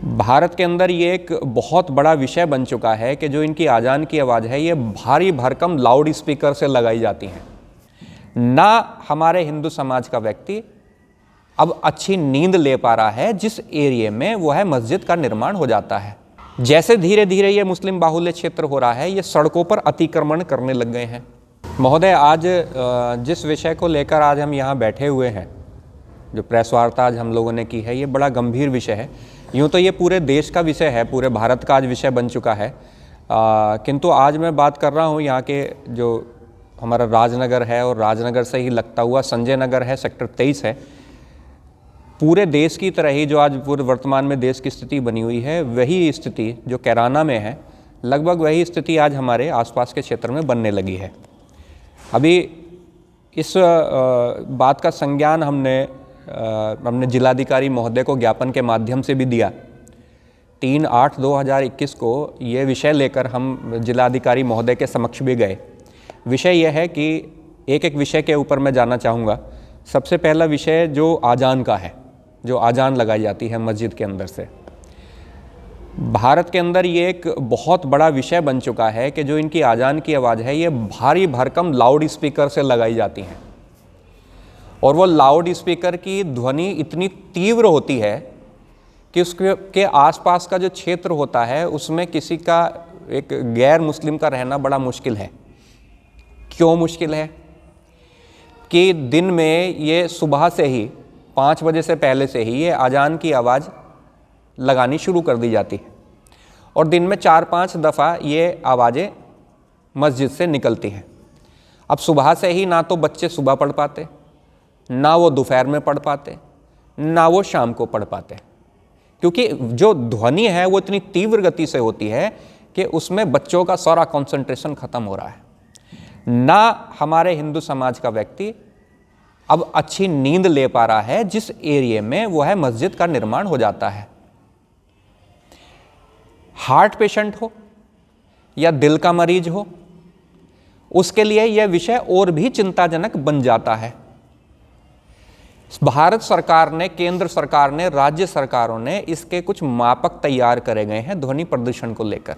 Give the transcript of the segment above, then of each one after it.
भारत के अंदर ये एक बहुत बड़ा विषय बन चुका है कि जो इनकी आज़ान की आवाज़ है ये भारी भरकम लाउड स्पीकर से लगाई जाती हैं। ना हमारे हिंदू समाज का व्यक्ति अब अच्छी नींद ले पा रहा है जिस एरिया में वो है मस्जिद का निर्माण हो जाता है। जैसे धीरे धीरे ये मुस्लिम बाहुल्य क्षेत्र हो रहा है, ये सड़कों पर अतिक्रमण करने लग गए हैं। महोदय, आज जिस विषय को लेकर आज हम यहाँ बैठे हुए हैं, जो प्रेस वार्ता आज हम लोगों ने की है, ये बड़ा गंभीर विषय है। यूँ तो ये पूरे देश का विषय है, पूरे भारत का आज विषय बन चुका है, किंतु आज मैं बात कर रहा हूँ यहाँ के जो हमारा राजनगर है और राजनगर से ही लगता हुआ संजय नगर है, सेक्टर 23 है। पूरे देश की तरह ही जो आज पूरे वर्तमान में देश की स्थिति बनी हुई है, वही स्थिति जो कैराना में है, लगभग वही स्थिति आज हमारे आसपास के क्षेत्र में बनने लगी है। अभी इस बात का संज्ञान हमने जिलाधिकारी महोदय को ज्ञापन के माध्यम से भी दिया। 3/8/2021 को ये विषय लेकर हम जिलाधिकारी महोदय के समक्ष भी गए। विषय यह है कि एक विषय के ऊपर मैं जानना चाहूँगा। सबसे पहला विषय जो आज़ान का है, जो आज़ान लगाई जाती है मस्जिद के अंदर से। भारत के अंदर ये एक बहुत बड़ा विषय बन चुका है कि जो इनकी आज़ान की आवाज़ है ये भारी भरकम लाउड स्पीकर से लगाई जाती हैं, और वो लाउड स्पीकर की ध्वनि इतनी तीव्र होती है कि उसके आसपास का जो क्षेत्र होता है उसमें किसी का, एक गैर मुस्लिम का रहना बड़ा मुश्किल है। क्यों मुश्किल है? कि दिन में ये सुबह से ही 5 बजे से पहले से ही ये आज़ान की आवाज़ लगानी शुरू कर दी जाती है, और दिन में 4-5 दफ़ा ये आवाज़ें मस्जिद से निकलती हैं। अब सुबह से ही ना तो बच्चे सुबह पढ़ पाते, ना वो दोपहर में पढ़ पाते, ना वो शाम को पढ़ पाते, क्योंकि जो ध्वनि है वो इतनी तीव्र गति से होती है कि उसमें बच्चों का सारा कंसंट्रेशन ख़त्म हो रहा है। ना हमारे हिंदू समाज का व्यक्ति अब अच्छी नींद ले पा रहा है जिस एरिया में वो है मस्जिद का निर्माण हो जाता है। हार्ट पेशेंट हो या दिल का मरीज हो, उसके लिए यह विषय और भी चिंताजनक बन जाता है। भारत सरकार ने, केंद्र सरकार ने, राज्य सरकारों ने इसके कुछ मापक तैयार करे गए हैं ध्वनि प्रदूषण को लेकर,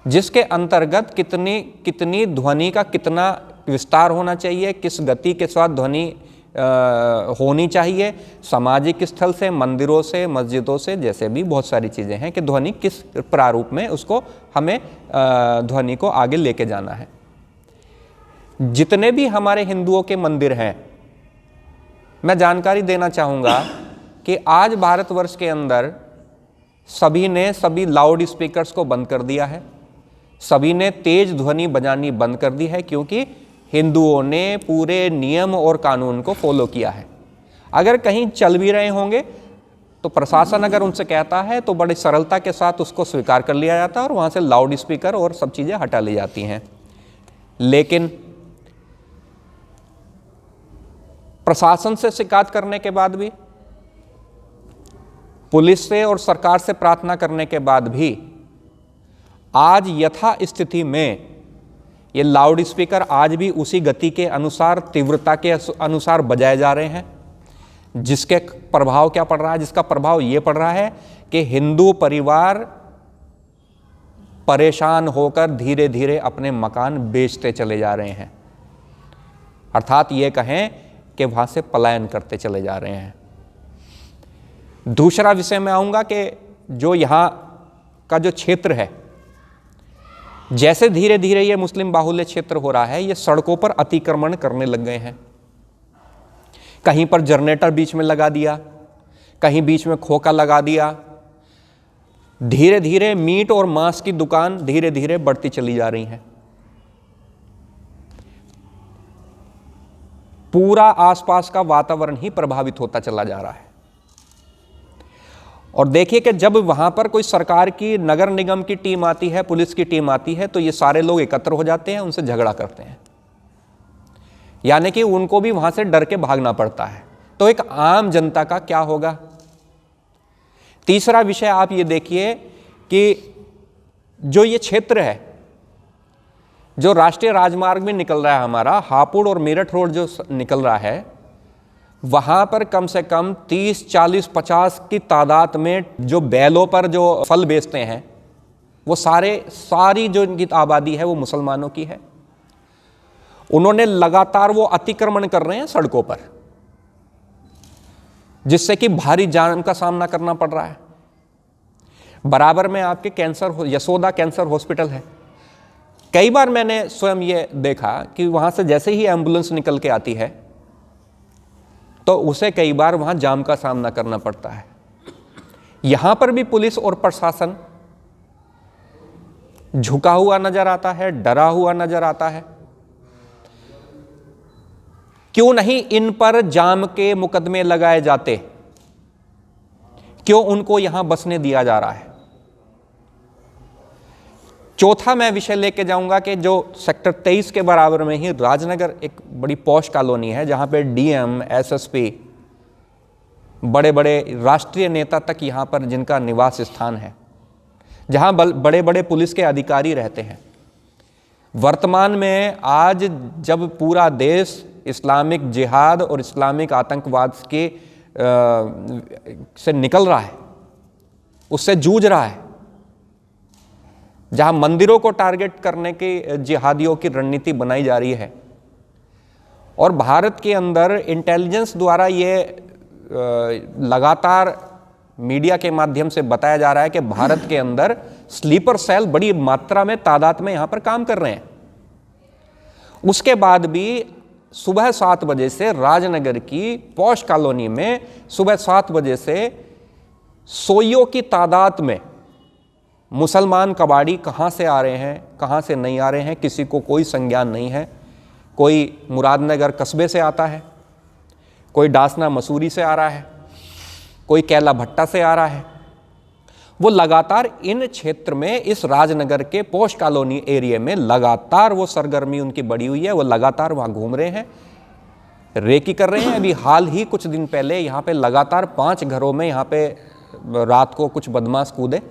जिसके अंतर्गत कितनी ध्वनि का कितना विस्तार होना चाहिए, किस गति के साथ ध्वनि होनी चाहिए, सामाजिक स्थल से, मंदिरों से, मस्जिदों से, जैसे भी बहुत सारी चीज़ें हैं कि ध्वनि किस प्रारूप में उसको हमें ध्वनि को आगे लेके जाना है। जितने भी हमारे हिंदुओं के मंदिर हैं, मैं जानकारी देना चाहूँगा कि आज भारतवर्ष के अंदर सभी ने सभी लाउड स्पीकर्स को बंद कर दिया है, सभी ने तेज ध्वनि बजानी बंद कर दी है, क्योंकि हिंदुओं ने पूरे नियम और कानून को फॉलो किया है। अगर कहीं चल भी रहे होंगे तो प्रशासन अगर उनसे कहता है तो बड़ी सरलता के साथ उसको स्वीकार कर लिया जाता है और वहाँ से लाउड स्पीकर और सब चीज़ें हटा ली जाती हैं। लेकिन प्रशासन से शिकायत करने के बाद भी, पुलिस से और सरकार से प्रार्थना करने के बाद भी आज यथा स्थिति में ये लाउड स्पीकर आज भी उसी गति के अनुसार, तीव्रता के अनुसार बजाए जा रहे हैं, जिसके प्रभाव क्या पड़ रहा है? जिसका प्रभाव ये पड़ रहा है कि हिंदू परिवार परेशान होकर धीरे धीरे अपने मकान बेचते चले जा रहे हैं, अर्थात ये कहें कि वहाँ से पलायन करते चले जा रहे हैं। दूसरा विषय में आऊँगा कि जो यहाँ का जो क्षेत्र है, जैसे धीरे धीरे ये मुस्लिम बाहुल्य क्षेत्र हो रहा है, ये सड़कों पर अतिक्रमण करने लग गए हैं। कहीं पर जनरेटर बीच में लगा दिया, कहीं बीच में खोखा लगा दिया। धीरे धीरे मीट और मांस की दुकान धीरे धीरे बढ़ती चली जा रही हैं। पूरा आसपास का वातावरण ही प्रभावित होता चला जा रहा है। और देखिए कि जब वहाँ पर कोई सरकार की, नगर निगम की टीम आती है, पुलिस की टीम आती है, तो ये सारे लोग एकत्र हो जाते हैं, उनसे झगड़ा करते हैं, यानी कि उनको भी वहाँ से डर के भागना पड़ता है। तो एक आम जनता का क्या होगा? तीसरा विषय आप ये देखिए कि जो ये क्षेत्र है, जो राष्ट्रीय राजमार्ग में निकल रहा है हमारा, हापुड़ और मेरठ रोड जो निकल रहा है, वहाँ पर कम से कम 30, 40, 50 की तादाद में जो बैलों पर जो फल बेचते हैं, वो सारी जो इनकी आबादी है वो मुसलमानों की है। उन्होंने लगातार वो अतिक्रमण कर रहे हैं सड़कों पर, जिससे कि भारी जान का सामना करना पड़ रहा है। बराबर में आपके यशोदा कैंसर हॉस्पिटल है। कई बार मैंने स्वयं ये देखा कि वहां से जैसे ही एम्बुलेंस निकल के आती है तो उसे कई बार वहां जाम का सामना करना पड़ता है। यहां पर भी पुलिस और प्रशासन झुका हुआ नजर आता है, डरा हुआ नजर आता है। क्यों नहीं इन पर जाम के मुकदमे लगाए जाते? क्यों उनको यहां बसने दिया जा रहा है? चौथा मैं विषय लेके जाऊंगा कि जो सेक्टर 23 के बराबर में ही राजनगर एक बड़ी पॉश कॉलोनी है, जहां पे डीएम, एसएसपी, बड़े बड़े राष्ट्रीय नेता तक यहां पर जिनका निवास स्थान है, जहां बड़े बड़े पुलिस के अधिकारी रहते हैं। वर्तमान में आज जब पूरा देश इस्लामिक जिहाद और इस्लामिक आतंकवाद के से निकल रहा है, उससे जूझ रहा है, जहां मंदिरों को टारगेट करने की जिहादियों की रणनीति बनाई जा रही है, और भारत के अंदर इंटेलिजेंस द्वारा ये लगातार मीडिया के माध्यम से बताया जा रहा है कि भारत के अंदर स्लीपर सेल बड़ी मात्रा में, तादाद में यहां पर काम कर रहे हैं। उसके बाद भी सुबह 7 बजे से राजनगर की पॉश कॉलोनी में सुबह 7 बजे से सोइयों की तादाद में मुसलमान कबाड़ी कहां से आ रहे हैं, कहां से नहीं आ रहे हैं, किसी को कोई संज्ञान नहीं है। कोई मुरादनगर कस्बे से आता है, कोई डासना मसूरी से आ रहा है, कोई कैला भट्टा से आ रहा है। वो लगातार इन क्षेत्र में, इस राजनगर के पॉश कॉलोनी एरिया में लगातार वो सरगर्मी उनकी बढ़ी हुई है। वो लगातार वहाँ घूम रहे हैं, रेकी कर रहे हैं। अभी हाल ही कुछ दिन पहले यहाँ पे लगातार 5 घरों में यहाँ पे रात को कुछ बदमाश कूदे,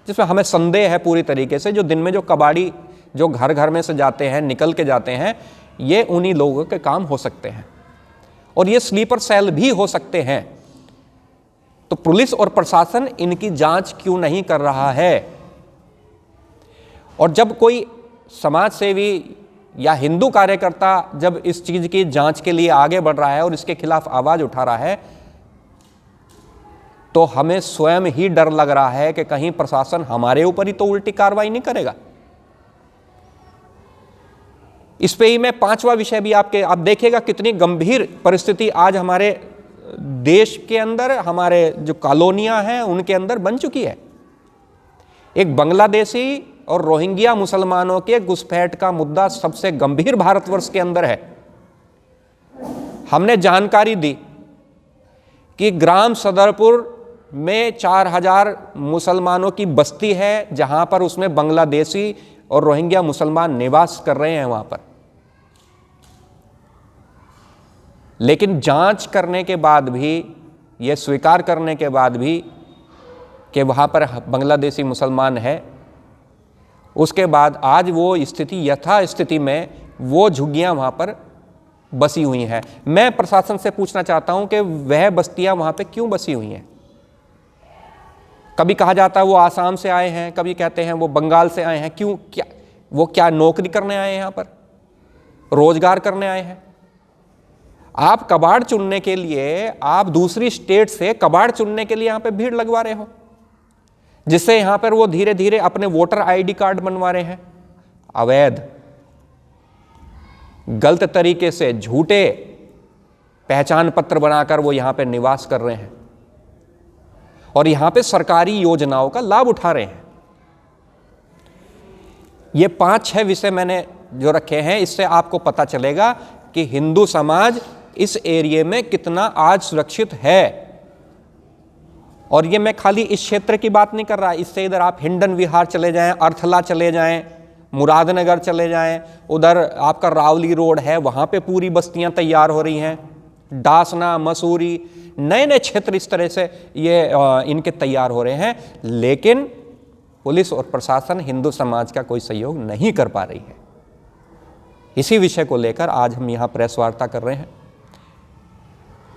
जिसमें हमें संदेह है पूरी तरीके से जो दिन में जो कबाड़ी जो घर घर में से जाते हैं, निकल के जाते हैं, ये उन्हीं लोगों के काम हो सकते हैं और ये स्लीपर सेल भी हो सकते हैं। तो पुलिस और प्रशासन इनकी जांच क्यों नहीं कर रहा है? और जब कोई समाज सेवी या हिंदू कार्यकर्ता जब इस चीज की जांच के लिए आगे बढ़ रहा है और इसके खिलाफ आवाज उठा रहा है, तो हमें स्वयं ही डर लग रहा है कि कहीं प्रशासन हमारे ऊपर ही तो उल्टी कार्रवाई नहीं करेगा। इस पे ही मैं 5वां विषय भी आप देखिएगा कितनी गंभीर परिस्थिति आज हमारे देश के अंदर, हमारे जो कॉलोनियां हैं उनके अंदर बन चुकी है। एक बांग्लादेशी और रोहिंग्या मुसलमानों के घुसपैठ का मुद्दा सबसे गंभीर भारतवर्ष के अंदर है। हमने जानकारी दी कि ग्राम सदरपुर में 4000 मुसलमानों की बस्ती है, जहां पर उसमें बांग्लादेशी और रोहिंग्या मुसलमान निवास कर रहे हैं वहां पर। लेकिन जांच करने के बाद भी, यह स्वीकार करने के बाद भी कि वहाँ पर बांग्लादेशी मुसलमान है, उसके बाद आज वो स्थिति यथास्थिति में वो झुग्गियाँ वहाँ पर बसी हुई हैं। मैं प्रशासन से पूछना चाहता हूँ कि वह बस्तियाँ वहाँ पे क्यों बसी हुई हैं? कभी कहा जाता है वो आसाम से आए हैं, कभी कहते हैं वो बंगाल से आए हैं। क्यों? क्या नौकरी करने आए हैं, यहाँ पर रोजगार करने आए हैं? आप कबाड़ चुनने के लिए, आप दूसरी स्टेट से कबाड़ चुनने के लिए यहां पे भीड़ लगवा रहे हो, जिससे यहां पर वो धीरे धीरे अपने वोटर आईडी कार्ड बनवा रहे हैं। अवैध, गलत तरीके से झूठे पहचान पत्र बनाकर वो यहां पे निवास कर रहे हैं और यहां पे सरकारी योजनाओं का लाभ उठा रहे हैं। ये 5-6 विषय मैंने जो रखे हैं, इससे आपको पता चलेगा कि हिंदू समाज इस एरिया में कितना आज सुरक्षित है। और ये मैं खाली इस क्षेत्र की बात नहीं कर रहा, इससे इधर आप हिंडन विहार चले जाएं, अर्थला चले जाएं, मुरादनगर चले जाएं, उधर आपका रावली रोड है, वहां पे पूरी बस्तियां तैयार हो रही हैं। डासना, मसूरी, नए नए क्षेत्र इस तरह से ये इनके तैयार हो रहे हैं। लेकिन पुलिस और प्रशासन हिंदू समाज का कोई सहयोग नहीं कर पा रही है। इसी विषय को लेकर आज हम यहाँ प्रेस वार्ता कर रहे हैं।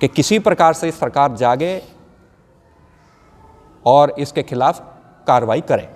कि किसी प्रकार से सरकार जागे और इसके खिलाफ कार्रवाई करे।